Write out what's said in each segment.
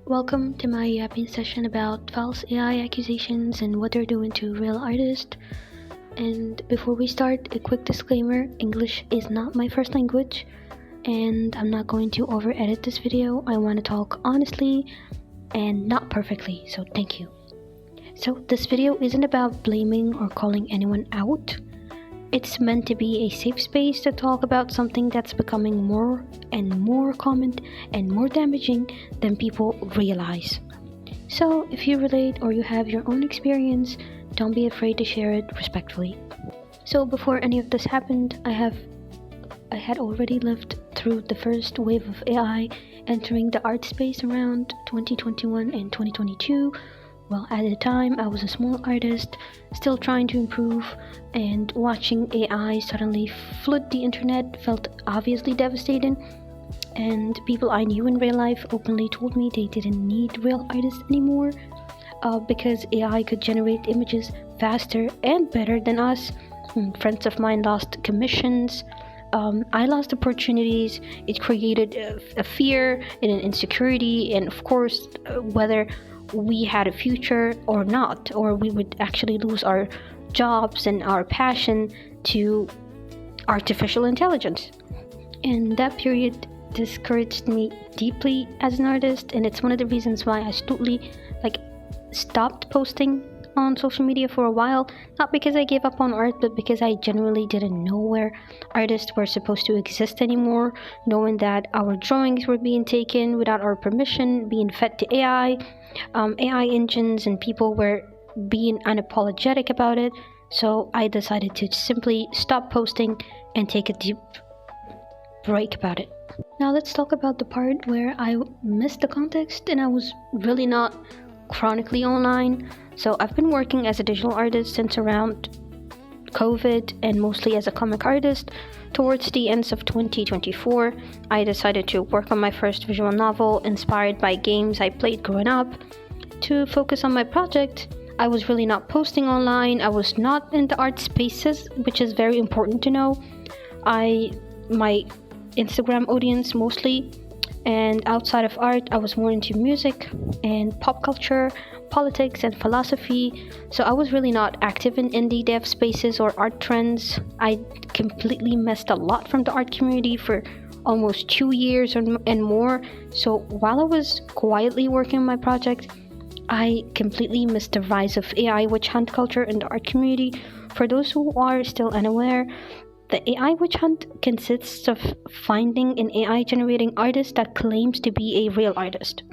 Welcome to my yapping session about false AI accusations and what they're doing to real artists. And before we start, a quick disclaimer: English is not my first language, and I'm not going to over edit this video. I want to talk honestly and not perfectly, so thank you. So, this video isn't about blaming or calling anyone out. It's meant to be a safe space to talk about something that's becoming more and more common and more damaging than people realize. So, if you relate or you have your own experience, don't be afraid to share it respectfully. So, before any of this happened, I had already lived through the first wave of AI entering the art space around 2021 and 2022. Well, at the time, I was a small artist, still trying to improve, and watching AI suddenly flood the internet felt obviously devastating. And people I knew in real life openly told me they didn't need real artists anymore because AI could generate images faster and better than us. Friends of mine lost commissions. I lost opportunities. It created a fear and an insecurity, and of course, whether we had a future or not, or we would actually lose our jobs and our passion to artificial intelligence. And that period discouraged me deeply as an artist, and it's one of the reasons why I totally stopped posting on social media for a while. Not because I gave up on art, but because I genuinely didn't know where artists were supposed to exist anymore, knowing that our drawings were being taken without our permission, being fed to AI engines, and people were being unapologetic about it. So I decided to simply stop posting and take a deep break about it. Now let's talk about the part where I missed the context and I was really not chronically online. So I've been working as a digital artist since around COVID, and mostly as a comic artist. Towards the ends of 2024, I decided to work on my first visual novel inspired by games I played growing up. To focus on my project, I was really not posting online. I was not in the art spaces, which is very important to know. My Instagram audience mostly, and outside of art, I was more into music and pop culture, politics, and philosophy. So I was really not active in indie dev spaces or art trends. I completely missed a lot from the art community for almost 2 years and more. So while I was quietly working on my project, I completely missed the rise of AI witch hunt culture in the art community. For those who are still unaware, the AI witch hunt consists of finding an AI generating artist that claims to be a real artist.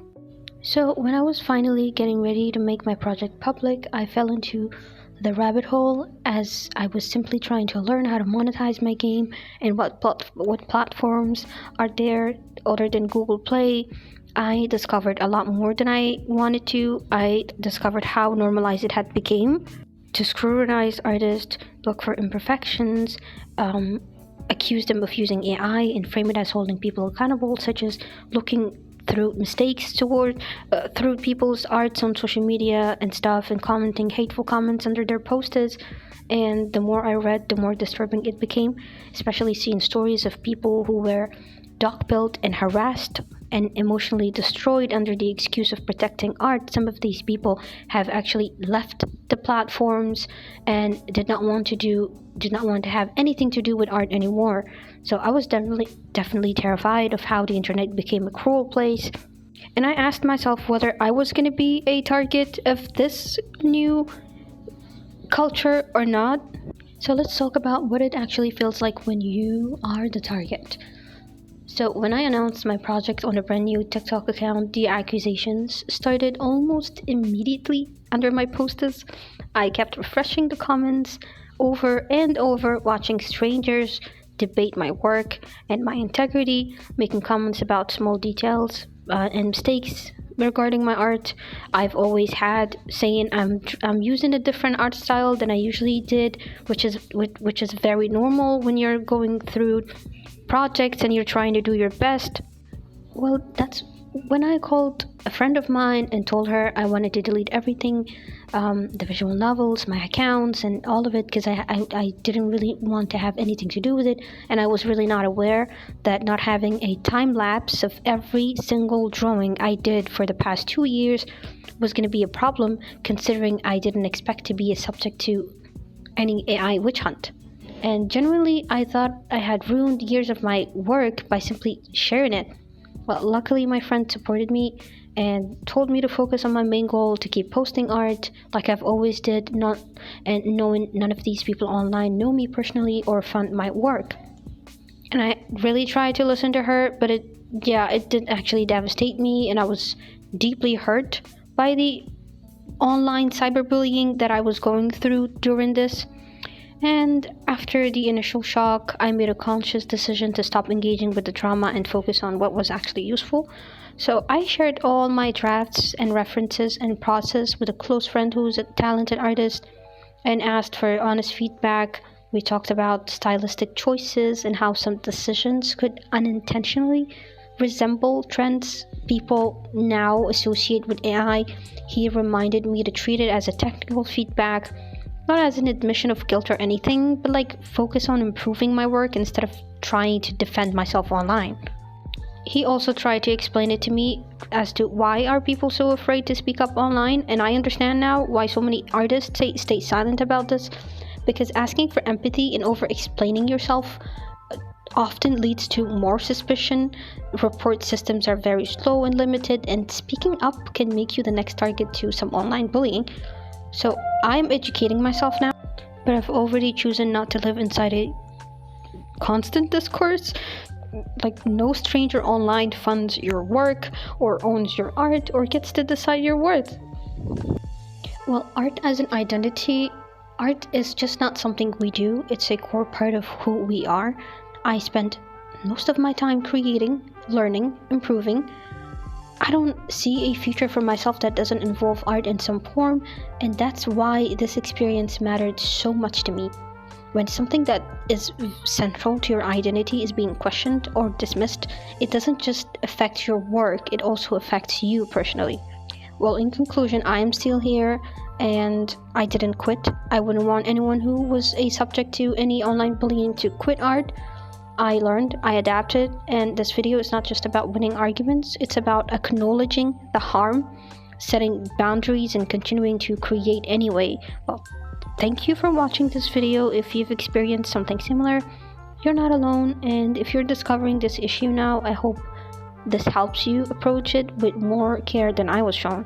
So when I was finally getting ready to make my project public, I fell into the rabbit hole as I was simply trying to learn how to monetize my game and what platforms are there other than Google Play. I discovered a lot more than I wanted to. I discovered how normalized it had become to scrutinize artists, look for imperfections, accuse them of using AI, and frame it as holding people accountable, such as looking through mistakes through people's arts on social media and stuff, and commenting hateful comments under their posts. And the more I read, the more disturbing it became, especially seeing stories of people who were dog-pilled and harassed and emotionally destroyed under the excuse of protecting art. Some of these people have actually left the platforms and did not want to have anything to do with art anymore. So I was definitely terrified of how the internet became a cruel place. And I asked myself whether I was going to be a target of this new culture or not. So let's talk about what it actually feels like when you are the target. So when I announced my project on a brand new TikTok account, the accusations started almost immediately under my posts. I kept refreshing the comments over and over, watching strangers debate my work and my integrity, making comments about small details and mistakes regarding my art. I've always had saying I'm using a different art style than I usually did, which is very normal when you're going through projects and you're trying to do your best. Well, that's when I called a friend of mine and told her I wanted to delete everything, the visual novels, my accounts, and all of it, because I didn't really want to have anything to do with it, and I was really not aware that not having a time lapse of every single drawing I did for the past 2 years was going to be a problem, considering I didn't expect to be a subject to any AI witch hunt. And genuinely, I thought I had ruined years of my work by simply sharing it. Well, luckily, my friend supported me and told me to focus on my main goal, to keep posting art like I've always did, and knowing none of these people online know me personally or fund my work. And I really tried to listen to her, but it did actually devastate me, and I was deeply hurt by the online cyberbullying that I was going through during this. And after the initial shock, I made a conscious decision to stop engaging with the drama and focus on what was actually useful. So I shared all my drafts and references and process with a close friend who's a talented artist and asked for honest feedback. We talked about stylistic choices and how some decisions could unintentionally resemble trends people now associate with AI. He reminded me to treat it as a technical feedback, not as an admission of guilt or anything, but like focus on improving my work instead of trying to defend myself online. He also tried to explain it to me as to why are people so afraid to speak up online, and I understand now why so many artists stay silent about this, because asking for empathy and over explaining yourself often leads to more suspicion. Report systems are very slow and limited, and speaking up can make you the next target to some online bullying. So I'm educating myself now, but I've already chosen not to live inside a constant discourse. Like, no stranger online funds your work or owns your art or gets to decide your worth. Well, art as an identity, art is just not something we do, it's a core part of who we are. I spend most of my time creating, learning, improving. I don't see a future for myself that doesn't involve art in some form, and that's why this experience mattered so much to me. When something that is central to your identity is being questioned or dismissed, it doesn't just affect your work, it also affects you personally. Well, in conclusion, I am still here and I didn't quit. I wouldn't want anyone who was a subject to any online bullying to quit art. I learned, I adapted, and this video is not just about winning arguments, it's about acknowledging the harm, setting boundaries, and continuing to create anyway. Well, thank you for watching this video. If you've experienced something similar, you're not alone, and if you're discovering this issue now, I hope this helps you approach it with more care than I was shown.